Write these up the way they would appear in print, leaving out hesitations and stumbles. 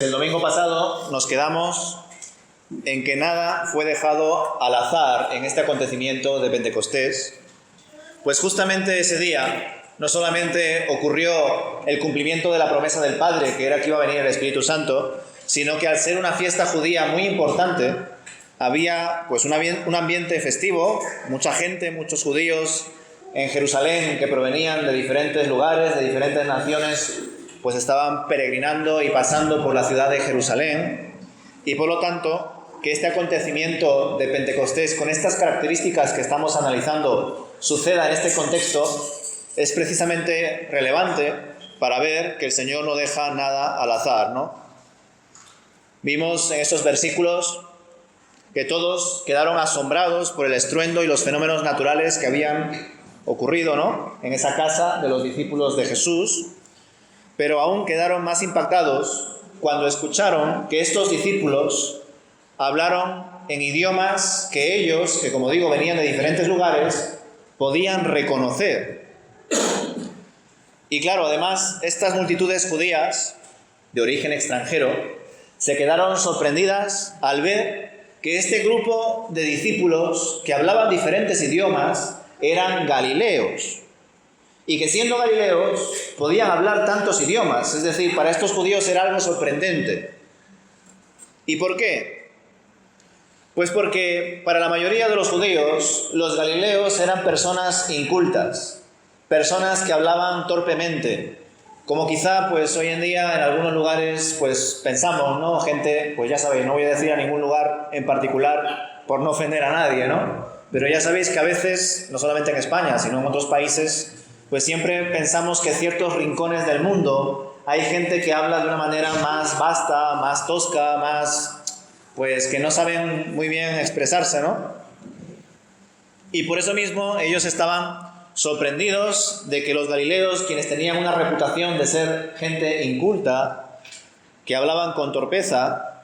El domingo pasado nos quedamos en que nada fue dejado al azar en este acontecimiento de Pentecostés, pues justamente ese día no solamente ocurrió el cumplimiento de la promesa del Padre, que era que iba a venir el Espíritu Santo, sino que al ser una fiesta judía muy importante, había pues un ambiente festivo, mucha gente, muchos judíos en Jerusalén que provenían de diferentes lugares, de diferentes naciones, pues estaban peregrinando y pasando por la ciudad de Jerusalén, y por lo tanto que este acontecimiento de Pentecostés con estas características que estamos analizando suceda en este contexto es precisamente relevante para ver que el Señor no deja nada al azar, ¿no? Vimos en estos versículos que todos quedaron asombrados por el estruendo y los fenómenos naturales que habían ocurrido, ¿no?, en esa casa de los discípulos de Jesús, pero aún quedaron más impactados cuando escucharon que estos discípulos hablaron en idiomas que ellos, que como digo venían de diferentes lugares, podían reconocer. Y claro, además, estas multitudes judías de origen extranjero se quedaron sorprendidas al ver que este grupo de discípulos que hablaban diferentes idiomas eran galileos. Y que siendo galileos podían hablar tantos idiomas. Es decir, para estos judíos era algo sorprendente. ¿Y por qué? Pues porque para la mayoría de los judíos, los galileos eran personas incultas, personas que hablaban torpemente, como quizá pues hoy en día en algunos lugares pues pensamos, ¿no? Gente, pues ya sabéis, no voy a decir a ningún lugar en particular por no ofender a nadie, ¿no? Pero ya sabéis que a veces, no solamente en España, sino en otros países, pues siempre pensamos que en ciertos rincones del mundo hay gente que habla de una manera más vasta, más tosca, más, pues que no saben muy bien expresarse, ¿no? Y por eso mismo ellos estaban sorprendidos de que los galileos, quienes tenían una reputación de ser gente inculta, que hablaban con torpeza,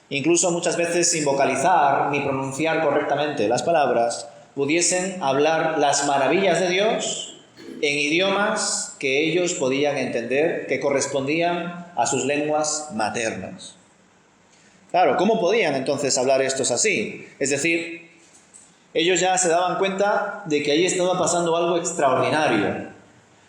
incluso muchas veces sin vocalizar ni pronunciar correctamente las palabras, pudiesen hablar las maravillas de Dios en idiomas que ellos podían entender, que correspondían a sus lenguas maternas. Claro, ¿cómo podían entonces hablar estos así? Es decir, ellos ya se daban cuenta de que allí estaba pasando algo extraordinario.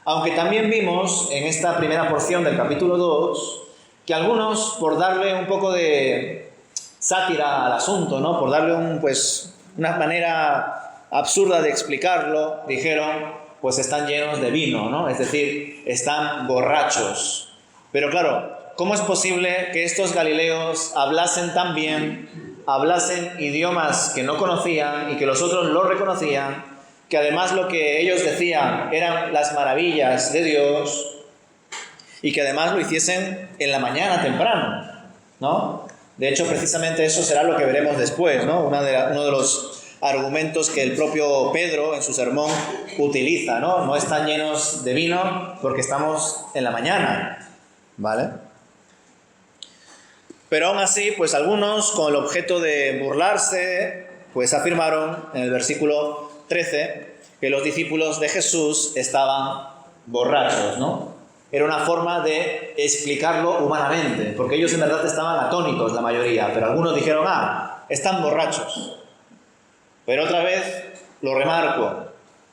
Aunque también vimos en esta primera porción del capítulo 2 que algunos, por darle un poco de sátira al asunto, ¿no?, por darle una manera absurda de explicarlo, dijeron, pues están llenos de vino, ¿no? Es decir, están borrachos. Pero claro, ¿cómo es posible que estos galileos hablasen tan bien, hablasen idiomas que no conocían y que los otros lo reconocían, que además lo que ellos decían eran las maravillas de Dios y que además lo hiciesen en la mañana temprano, ¿no? De hecho, precisamente eso será lo que veremos después, ¿no? Uno de los argumentos que el propio Pedro en su sermón utiliza, ¿no? No están llenos de vino porque estamos en la mañana, ¿vale? Pero aún así, pues algunos, con el objeto de burlarse, pues afirmaron en el versículo 13 que los discípulos de Jesús estaban borrachos, ¿no? Era una forma de explicarlo humanamente, porque ellos en verdad estaban atónitos, la mayoría, pero algunos dijeron, están borrachos. Pero otra vez lo remarco,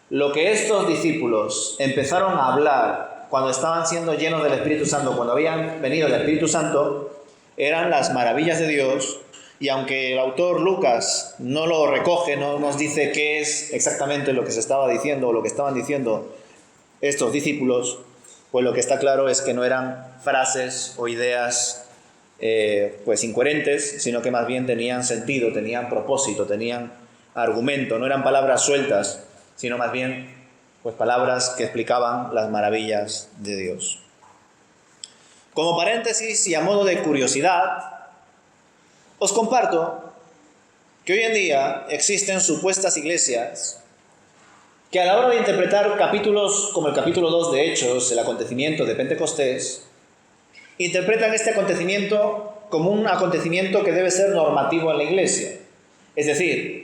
lo que estos discípulos empezaron a hablar cuando estaban siendo llenos del Espíritu Santo, cuando habían venido del Espíritu Santo, eran las maravillas de Dios, y aunque el autor Lucas no lo recoge, no nos dice qué es exactamente lo que se estaba diciendo o lo que estaban diciendo estos discípulos, pues lo que está claro es que no eran frases o ideas pues incoherentes, sino que más bien tenían sentido, tenían propósito, tenían argumento, no eran palabras sueltas, sino más bien pues palabras que explicaban las maravillas de Dios. Como paréntesis y a modo de curiosidad, os comparto que hoy en día existen supuestas iglesias que a la hora de interpretar capítulos como el capítulo 2 de Hechos, el acontecimiento de Pentecostés, interpretan este acontecimiento como un acontecimiento que debe ser normativo en la iglesia. Es decir,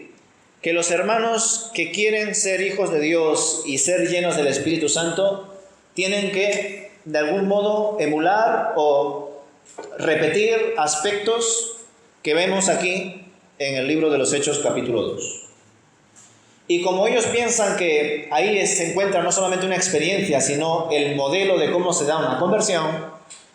que los hermanos que quieren ser hijos de Dios y ser llenos del Espíritu Santo tienen que, de algún modo, emular o repetir aspectos que vemos aquí en el libro de los Hechos capítulo 2. Y como ellos piensan que ahí se encuentra no solamente una experiencia, sino el modelo de cómo se da una conversión,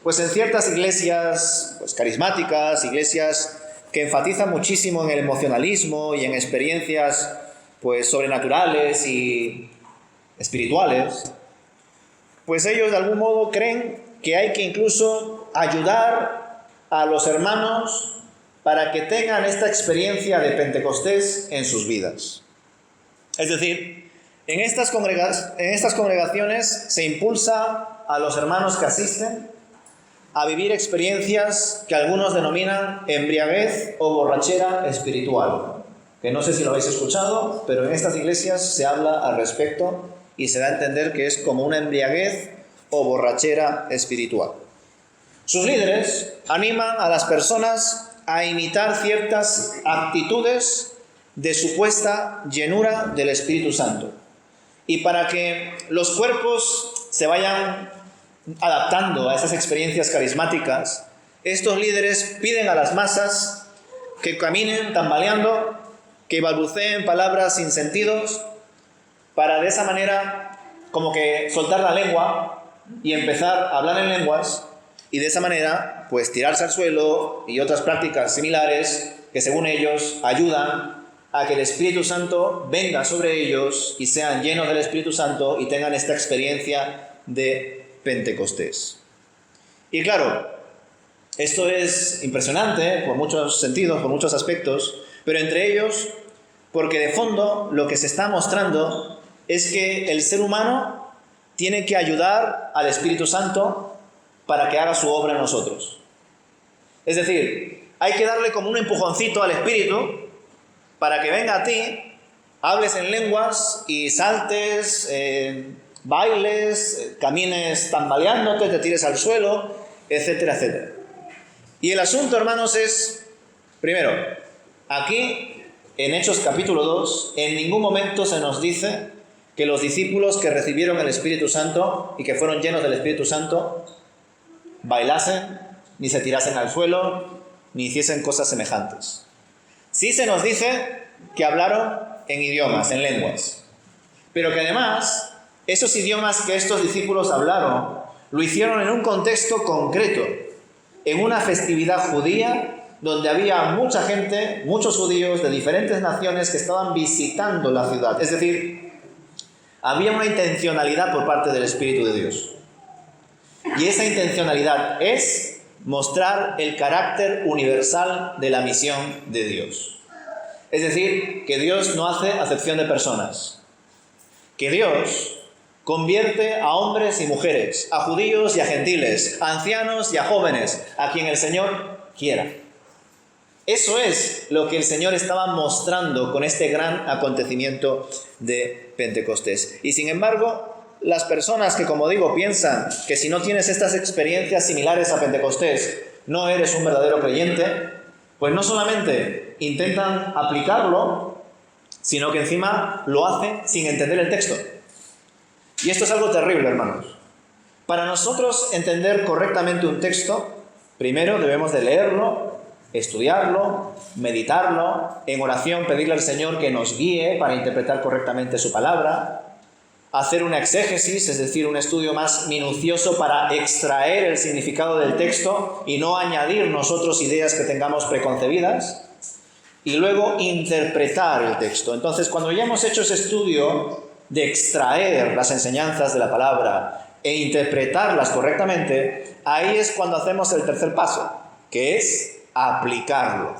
pues en ciertas iglesias pues carismáticas, iglesias que enfatizan muchísimo en el emocionalismo y en experiencias pues sobrenaturales y espirituales, pues ellos de algún modo creen que hay que incluso ayudar a los hermanos para que tengan esta experiencia de Pentecostés en sus vidas. Es decir, en estas congregaciones se impulsa a los hermanos que asisten a vivir experiencias que algunos denominan embriaguez o borrachera espiritual, que no sé si lo habéis escuchado, pero en estas iglesias se habla al respecto y se da a entender que es como una embriaguez o borrachera espiritual. Sus líderes animan a las personas a imitar ciertas actitudes de supuesta llenura del Espíritu Santo. Y para que los cuerpos se vayan adaptando a esas experiencias carismáticas, estos líderes piden a las masas que caminen tambaleando, que balbuceen palabras sin sentidos, para de esa manera como que soltar la lengua y empezar a hablar en lenguas, y de esa manera pues tirarse al suelo y otras prácticas similares que según ellos ayudan a que el Espíritu Santo venga sobre ellos y sean llenos del Espíritu Santo y tengan esta experiencia de Pentecostés. Y claro, esto es impresionante por muchos sentidos, por muchos aspectos, pero entre ellos porque de fondo lo que se está mostrando es que el ser humano tiene que ayudar al Espíritu Santo para que haga su obra en nosotros. Es decir, hay que darle como un empujoncito al Espíritu para que venga a ti, hables en lenguas y saltes, bailes, camines tambaleándote, te tires al suelo, etcétera, etcétera. Y el asunto, hermanos, es, primero, aquí en Hechos capítulo 2, en ningún momento se nos dice que los discípulos que recibieron el Espíritu Santo y que fueron llenos del Espíritu Santo bailasen, ni se tirasen al suelo, ni hiciesen cosas semejantes. Sí se nos dice que hablaron en idiomas, en lenguas, pero que además esos idiomas que estos discípulos hablaron lo hicieron en un contexto concreto, en una festividad judía donde había mucha gente, muchos judíos de diferentes naciones que estaban visitando la ciudad. Es decir, había una intencionalidad por parte del Espíritu de Dios. Y esa intencionalidad es mostrar el carácter universal de la misión de Dios. Es decir, que Dios no hace acepción de personas. Que Dios convierte a hombres y mujeres, a judíos y a gentiles, a ancianos y a jóvenes, a quien el Señor quiera. Eso es lo que el Señor estaba mostrando con este gran acontecimiento de Pentecostés. Y sin embargo, las personas que, como digo, piensan que si no tienes estas experiencias similares a Pentecostés, no eres un verdadero creyente, pues no solamente intentan aplicarlo, sino que encima lo hacen sin entender el texto. Y esto es algo terrible, hermanos. Para nosotros entender correctamente un texto, primero debemos de leerlo, estudiarlo, meditarlo, en oración pedirle al Señor que nos guíe para interpretar correctamente su palabra, hacer una exégesis, es decir, un estudio más minucioso para extraer el significado del texto y no añadir nosotros ideas que tengamos preconcebidas, y luego interpretar el texto. Entonces, cuando ya hemos hecho ese estudio de extraer las enseñanzas de la palabra e interpretarlas correctamente, ahí es cuando hacemos el tercer paso, que es aplicarlo.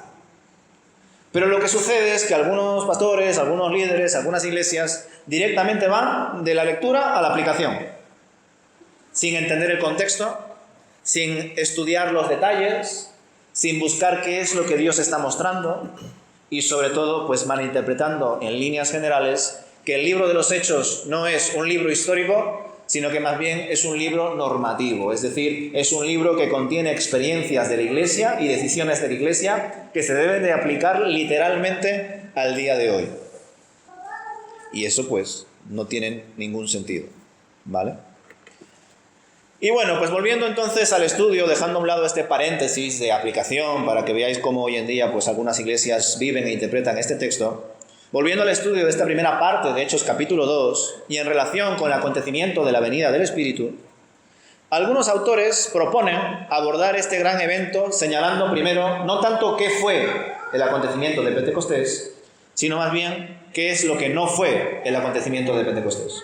Pero lo que sucede es que algunos pastores, algunos líderes, algunas iglesias directamente van de la lectura a la aplicación, sin entender el contexto, sin estudiar los detalles, sin buscar qué es lo que Dios está mostrando y sobre todo pues malinterpretando en líneas generales que el libro de los Hechos no es un libro histórico, sino que más bien es un libro normativo, es decir, es un libro que contiene experiencias de la Iglesia y decisiones de la Iglesia que se deben de aplicar literalmente al día de hoy. Y eso pues no tiene ningún sentido, ¿vale? Y bueno, pues volviendo entonces al estudio, dejando a un lado este paréntesis de aplicación para que veáis cómo hoy en día pues algunas iglesias viven e interpretan este texto, volviendo al estudio de esta primera parte de Hechos capítulo 2 y en relación con el acontecimiento de la venida del Espíritu, algunos autores proponen abordar este gran evento señalando primero no tanto qué fue el acontecimiento de Pentecostés, sino más bien qué es lo que no fue el acontecimiento de Pentecostés.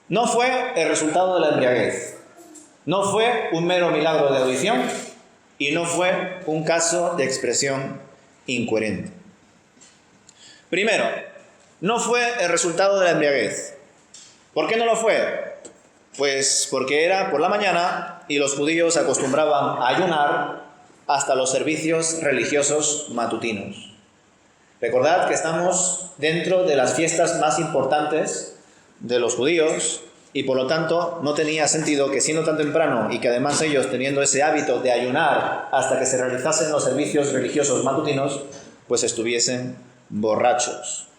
No fue el resultado de la embriaguez, no fue un mero milagro de audición y no fue un caso de expresión incoherente. Primero, no fue el resultado de la embriaguez. ¿Por qué no lo fue? Pues porque era por la mañana y los judíos acostumbraban a ayunar hasta los servicios religiosos matutinos. Recordad que estamos dentro de las fiestas más importantes de los judíos y por lo tanto no tenía sentido que siendo tan temprano y que además ellos teniendo ese hábito de ayunar hasta que se realizasen los servicios religiosos matutinos, pues estuviesen borrachos.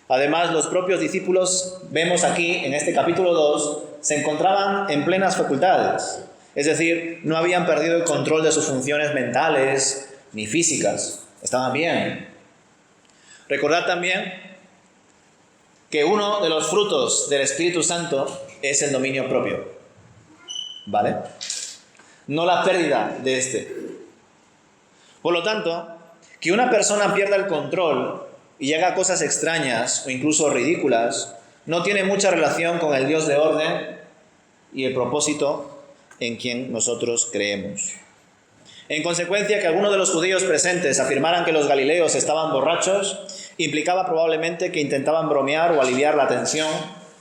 Además, los propios discípulos, vemos aquí en este capítulo 2, se encontraban en plenas facultades, es decir, no habían perdido el control de sus funciones mentales ni físicas, estaban bien. Recordad también que uno de los frutos del Espíritu Santo es el dominio propio, ¿vale? No la pérdida de este. Por lo tanto, que una persona pierda el control y haga cosas extrañas o incluso ridículas no tiene mucha relación con el Dios de orden y el propósito en quien nosotros creemos. En consecuencia, que algunos de los judíos presentes afirmaran que los galileos estaban borrachos implicaba probablemente que intentaban bromear o aliviar la tensión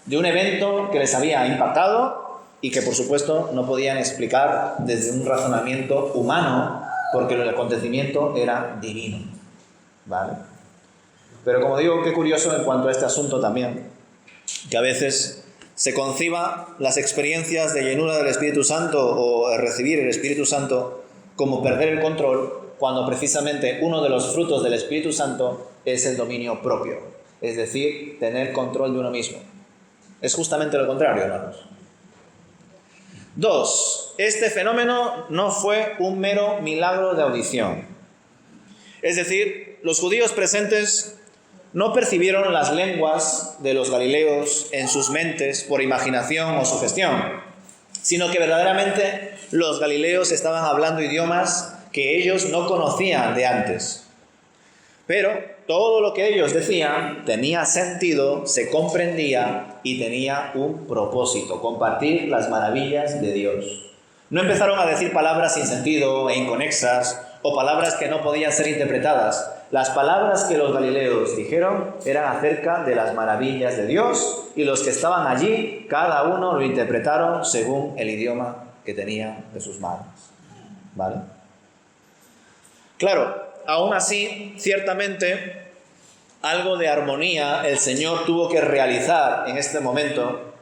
de un evento que les había impactado y que por supuesto no podían explicar desde un razonamiento humano porque el acontecimiento era divino, ¿vale? Pero como digo, qué curioso en cuanto a este asunto también, que a veces se conciba las experiencias de llenura del Espíritu Santo o recibir el Espíritu Santo como perder el control, cuando precisamente uno de los frutos del Espíritu Santo es el dominio propio, es decir, tener control de uno mismo. Es justamente lo contrario, hermanos. 2. Este fenómeno no fue un mero milagro de audición. Es decir, los judíos presentes no percibieron las lenguas de los galileos en sus mentes por imaginación o sugestión, sino que verdaderamente los galileos estaban hablando idiomas que ellos no conocían de antes. Pero todo lo que ellos decían tenía sentido, se comprendía y tenía un propósito: compartir las maravillas de Dios. No empezaron a decir palabras sin sentido e inconexas o palabras que no podían ser interpretadas. Las palabras que los galileos dijeron eran acerca de las maravillas de Dios y los que estaban allí, cada uno lo interpretaron según el idioma que tenía de sus manos. ¿Vale? Claro, aún así, ciertamente, algo de armonía el Señor tuvo que realizar en este momento,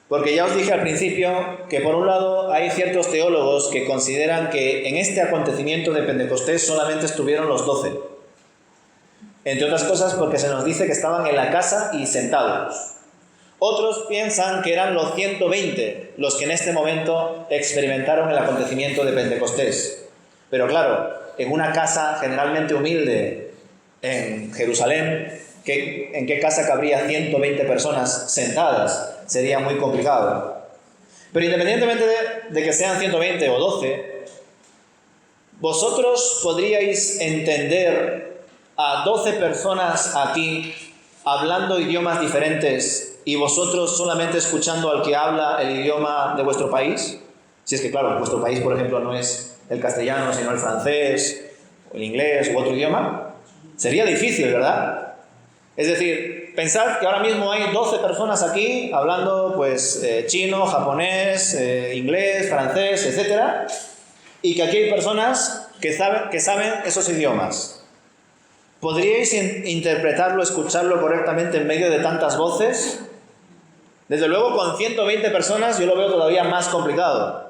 porque ya os dije al principio que por un lado hay ciertos teólogos que consideran que en este acontecimiento de Pentecostés solamente estuvieron los 12. Entre otras cosas porque se nos dice que estaban en la casa y sentados. Otros piensan que eran los 120 los que en este momento experimentaron el acontecimiento de Pentecostés. Pero claro, en una casa generalmente humilde en Jerusalén, ¿en qué casa cabría 120 personas sentadas? Sería muy complicado. Pero independientemente de que sean 120 o 12, vosotros podríais entender a 12 personas aquí hablando idiomas diferentes y vosotros solamente escuchando al que habla el idioma de vuestro país. Si es que, claro, vuestro país, por ejemplo, no es el castellano, sino el francés, o el inglés u otro idioma. Sería difícil, ¿verdad? Es decir, pensad que ahora mismo hay 12 personas aquí hablando pues chino, japonés, inglés, francés, etc. Y que aquí hay personas que saben esos idiomas. ¿Podríais interpretarlo, escucharlo correctamente en medio de tantas voces? Desde luego, con 120 personas yo lo veo todavía más complicado.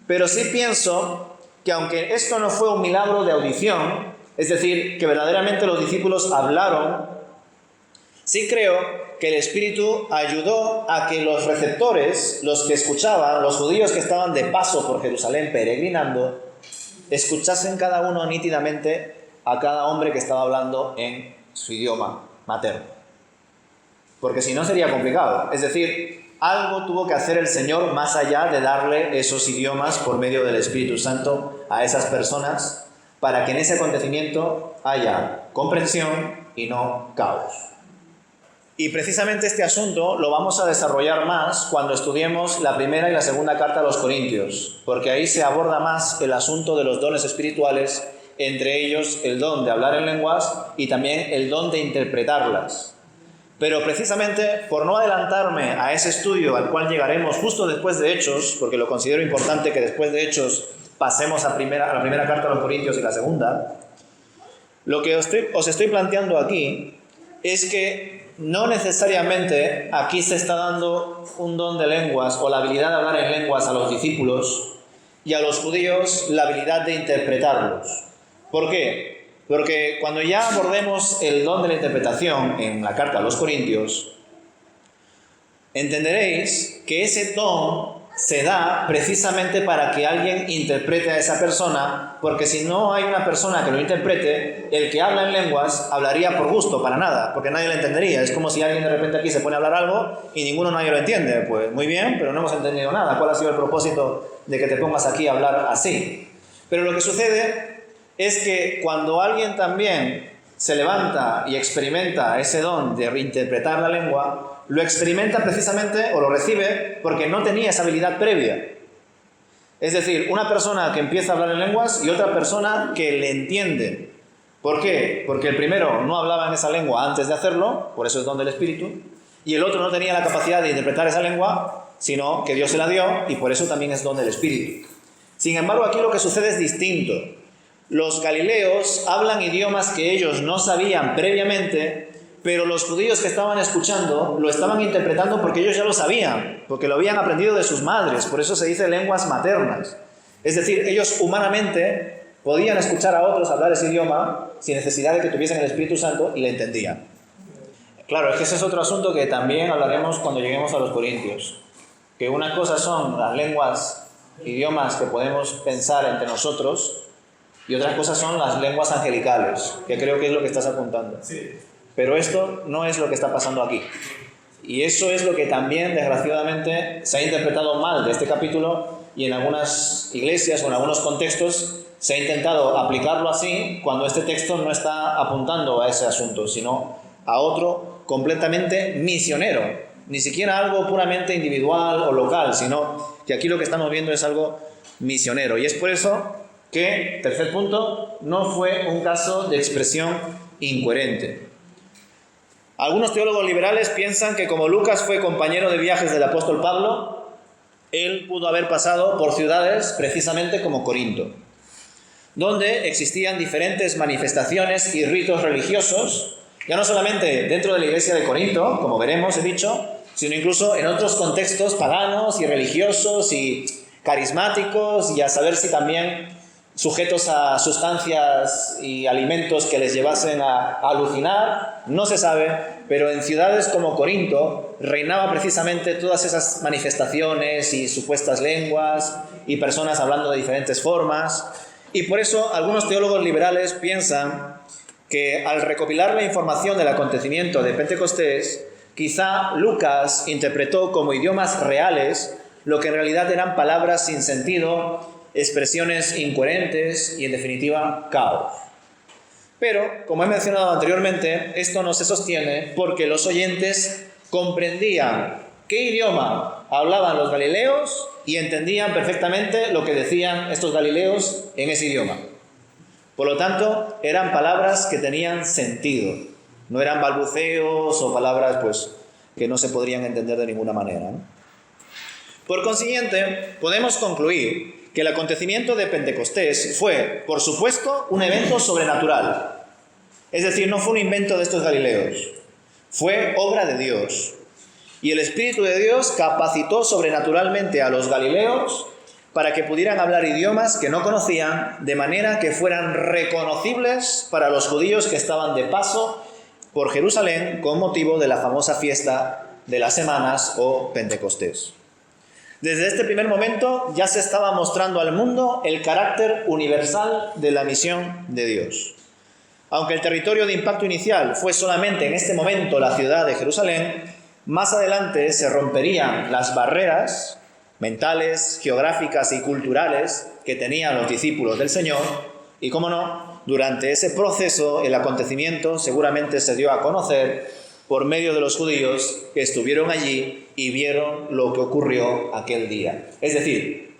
Pero sí pienso que aunque esto no fue un milagro de audición, es decir, que verdaderamente los discípulos hablaron, Sí creo que el Espíritu ayudó a que los receptores, los que escuchaban, los judíos que estaban de paso por Jerusalén peregrinando, escuchasen cada uno nítidamente a cada hombre que estaba hablando en su idioma materno. Porque si no sería complicado. Es decir, algo tuvo que hacer el Señor más allá de darle esos idiomas por medio del Espíritu Santo a esas personas para que en ese acontecimiento haya comprensión y no caos. Y precisamente este asunto lo vamos a desarrollar más cuando estudiemos la primera y la segunda carta a los Corintios, porque ahí se aborda más el asunto de los dones espirituales, entre ellos el don de hablar en lenguas y también el don de interpretarlas. Pero precisamente por no adelantarme a ese estudio al cual llegaremos justo después de Hechos, porque lo considero importante que después de Hechos pasemos a la primera carta a los Corintios y la segunda, lo que os estoy planteando aquí es que no necesariamente aquí se está dando un don de lenguas o la habilidad de hablar en lenguas a los discípulos y a los judíos la habilidad de interpretarlos. ¿Por qué? Porque cuando ya abordemos el don de la interpretación en la carta a los Corintios, entenderéis que ese don se da precisamente para que alguien interprete a esa persona, porque si no hay una persona que lo interprete, el que habla en lenguas hablaría por gusto, para nada, porque nadie lo entendería. Es como si alguien de repente aquí se pone a hablar algo y nadie lo entiende. Pues muy bien, pero no hemos entendido nada. ¿Cuál ha sido el propósito de que te pongas aquí a hablar así? Pero lo que sucede es que cuando alguien también se levanta y experimenta ese don de reinterpretar la lengua, lo experimenta precisamente o lo recibe porque no tenía esa habilidad previa. Es decir, una persona que empieza a hablar en lenguas y otra persona que le entiende. ¿Por qué? Porque el primero no hablaba en esa lengua antes de hacerlo, por eso es don del Espíritu, y el otro no tenía la capacidad de interpretar esa lengua, sino que Dios se la dio y por eso también es don del Espíritu. Sin embargo, aquí lo que sucede es distinto. Los galileos hablan idiomas que ellos no sabían previamente, pero los judíos que estaban escuchando lo estaban interpretando porque ellos ya lo sabían, porque lo habían aprendido de sus madres, por eso se dice lenguas maternas. Es decir, ellos humanamente podían escuchar a otros hablar ese idioma sin necesidad de que tuviesen el Espíritu Santo y le entendían. Claro, es que ese es otro asunto que también hablaremos cuando lleguemos a los Corintios. Que una cosa son las lenguas, idiomas que podemos pensar entre nosotros, y otras cosas son las lenguas angelicales, que creo que es lo que estás apuntando. Sí. Pero esto no es lo que está pasando aquí. Y eso es lo que también, desgraciadamente, se ha interpretado mal de este capítulo y en algunas iglesias o en algunos contextos se ha intentado aplicarlo así cuando este texto no está apuntando a ese asunto, sino a otro completamente misionero. Ni siquiera algo puramente individual o local, sino que aquí lo que estamos viendo es algo misionero. Y es por eso que, tercer punto, no fue un caso de expresión incoherente. Algunos teólogos liberales piensan que como Lucas fue compañero de viajes del apóstol Pablo, él pudo haber pasado por ciudades precisamente como Corinto, donde existían diferentes manifestaciones y ritos religiosos, ya no solamente dentro de la iglesia de Corinto, como veremos, he dicho, sino incluso en otros contextos paganos y religiosos y carismáticos, y a saber si también sujetos a sustancias y alimentos que les llevasen a alucinar, no se sabe, pero en ciudades como Corinto reinaba precisamente todas esas manifestaciones y supuestas lenguas y personas hablando de diferentes formas, y por eso algunos teólogos liberales piensan que al recopilar la información del acontecimiento de Pentecostés, quizá Lucas interpretó como idiomas reales lo que en realidad eran palabras sin sentido, expresiones incoherentes y, en definitiva, caos. Pero, como he mencionado anteriormente, esto no se sostiene porque los oyentes comprendían qué idioma hablaban los galileos y entendían perfectamente lo que decían estos galileos en ese idioma. Por lo tanto, eran palabras que tenían sentido, no eran balbuceos o palabras que no se podrían entender de ninguna manera, ¿no? Por consiguiente, podemos concluir que el acontecimiento de Pentecostés fue, por supuesto, un evento sobrenatural. Es decir, no fue un invento de estos galileos, fue obra de Dios. Y el Espíritu de Dios capacitó sobrenaturalmente a los galileos para que pudieran hablar idiomas que no conocían, de manera que fueran reconocibles para los judíos que estaban de paso por Jerusalén con motivo de la famosa fiesta de las semanas o Pentecostés. Desde este primer momento ya se estaba mostrando al mundo el carácter universal de la misión de Dios. Aunque el territorio de impacto inicial fue solamente en este momento la ciudad de Jerusalén, más adelante se romperían las barreras mentales, geográficas y culturales que tenían los discípulos del Señor y, cómo no, durante ese proceso el acontecimiento seguramente se dio a conocer por medio de los judíos que estuvieron allí y vieron lo que ocurrió aquel día. Es decir,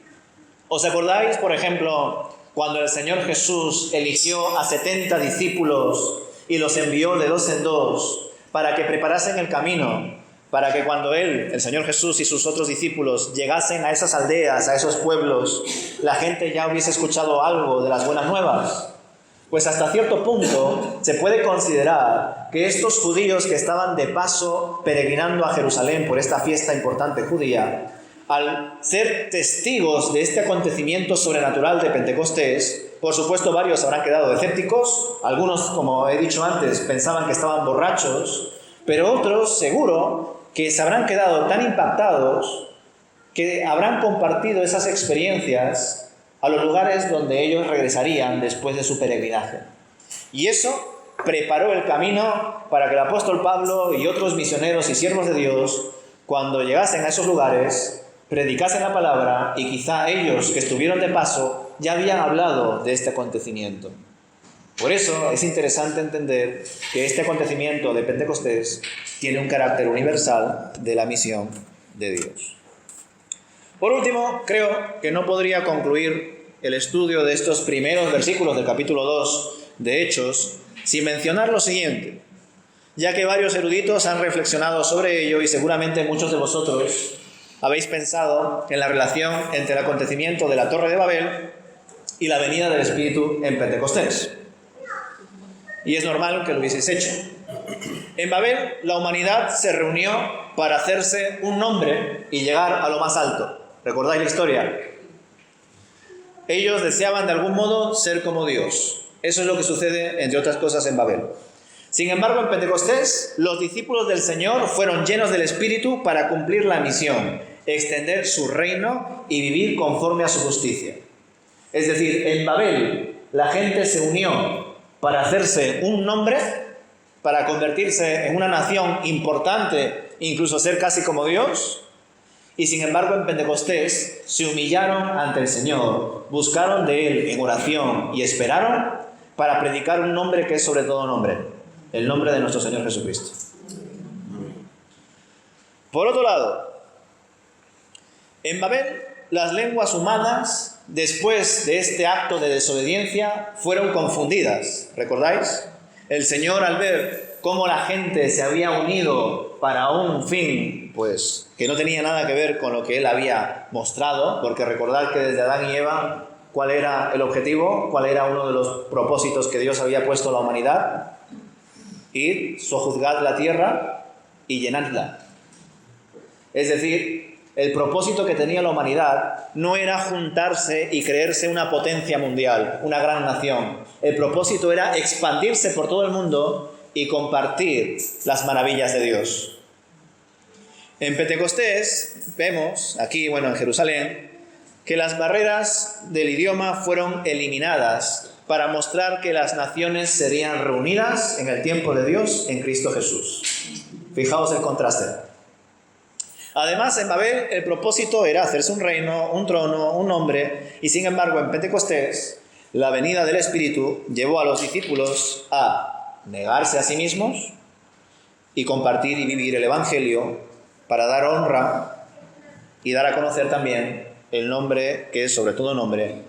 ¿os acordáis, por ejemplo, cuando el Señor Jesús eligió a 70 discípulos y los envió de dos en dos para que preparasen el camino, para que cuando Él, el Señor Jesús y sus otros discípulos llegasen a esas aldeas, a esos pueblos, la gente ya hubiese escuchado algo de las buenas nuevas? Pues hasta cierto punto se puede considerar que estos judíos que estaban de paso peregrinando a Jerusalén por esta fiesta importante judía, al ser testigos de este acontecimiento sobrenatural de Pentecostés, por supuesto varios habrán quedado escépticos, algunos, como he dicho antes, pensaban que estaban borrachos, pero otros seguro que se habrán quedado tan impactados que habrán compartido esas experiencias a los lugares donde ellos regresarían después de su peregrinaje. Y eso preparó el camino para que el apóstol Pablo y otros misioneros y siervos de Dios, cuando llegasen a esos lugares, predicasen la palabra y quizá ellos que estuvieron de paso ya habían hablado de este acontecimiento. Por eso es interesante entender que este acontecimiento de Pentecostés tiene un carácter universal de la misión de Dios. Por último, creo que no podría concluir el estudio de estos primeros versículos del capítulo 2 de Hechos sin mencionar lo siguiente, ya que varios eruditos han reflexionado sobre ello y seguramente muchos de vosotros habéis pensado en la relación entre el acontecimiento de la Torre de Babel y la venida del Espíritu en Pentecostés. Y es normal que lo hubieseis hecho. En Babel, la humanidad se reunió para hacerse un nombre y llegar a lo más alto. ¿Recordáis la historia? Ellos deseaban de algún modo ser como Dios. Eso es lo que sucede, entre otras cosas, en Babel. Sin embargo, en Pentecostés, los discípulos del Señor fueron llenos del Espíritu para cumplir la misión, extender su reino y vivir conforme a su justicia. Es decir, en Babel, la gente se unió para hacerse un nombre, para convertirse en una nación importante, incluso ser casi como Dios. Y sin embargo, en Pentecostés se humillaron ante el Señor, buscaron de Él en oración y esperaron para predicar un nombre que es sobre todo nombre, el nombre de nuestro Señor Jesucristo. Por otro lado, en Babel, las lenguas humanas, después de este acto de desobediencia, fueron confundidas. ¿Recordáis? El Señor, al ver cómo la gente se había unido para un fin, pues, que no tenía nada que ver con lo que Él había mostrado, porque recordad que desde Adán y Eva, ¿cuál era el objetivo? ¿Cuál era uno de los propósitos que Dios había puesto a la humanidad? Ir, sojuzgad la tierra y llenadla. Es decir, el propósito que tenía la humanidad no era juntarse y creerse una potencia mundial, una gran nación. El propósito era expandirse por todo el mundo y compartir las maravillas de Dios. En Pentecostés vemos, aquí, en Jerusalén, que las barreras del idioma fueron eliminadas para mostrar que las naciones serían reunidas en el tiempo de Dios en Cristo Jesús. Fijaos el contraste. Además, en Babel el propósito era hacerse un reino, un trono, un nombre, y sin embargo en Pentecostés la venida del Espíritu llevó a los discípulos a negarse a sí mismos y compartir y vivir el Evangelio para dar honra y dar a conocer también el nombre que es sobre todo nombre,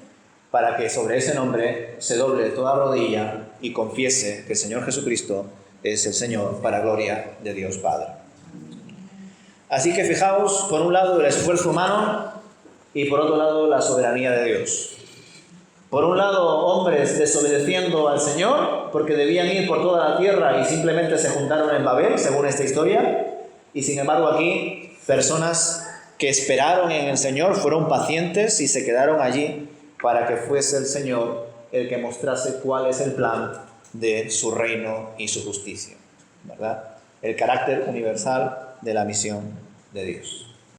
para que sobre ese nombre se doble toda rodilla y confiese que el Señor Jesucristo es el Señor para gloria de Dios Padre. Así que fijaos, por un lado el esfuerzo humano y por otro lado la soberanía de Dios. Por un lado, hombres desobedeciendo al Señor porque debían ir por toda la tierra y simplemente se juntaron en Babel, según esta historia. Y sin embargo aquí, personas que esperaron en el Señor, fueron pacientes y se quedaron allí para que fuese el Señor el que mostrase cuál es el plan de su reino y su justicia. ¿verdad? El carácter universal de la misión de Dios.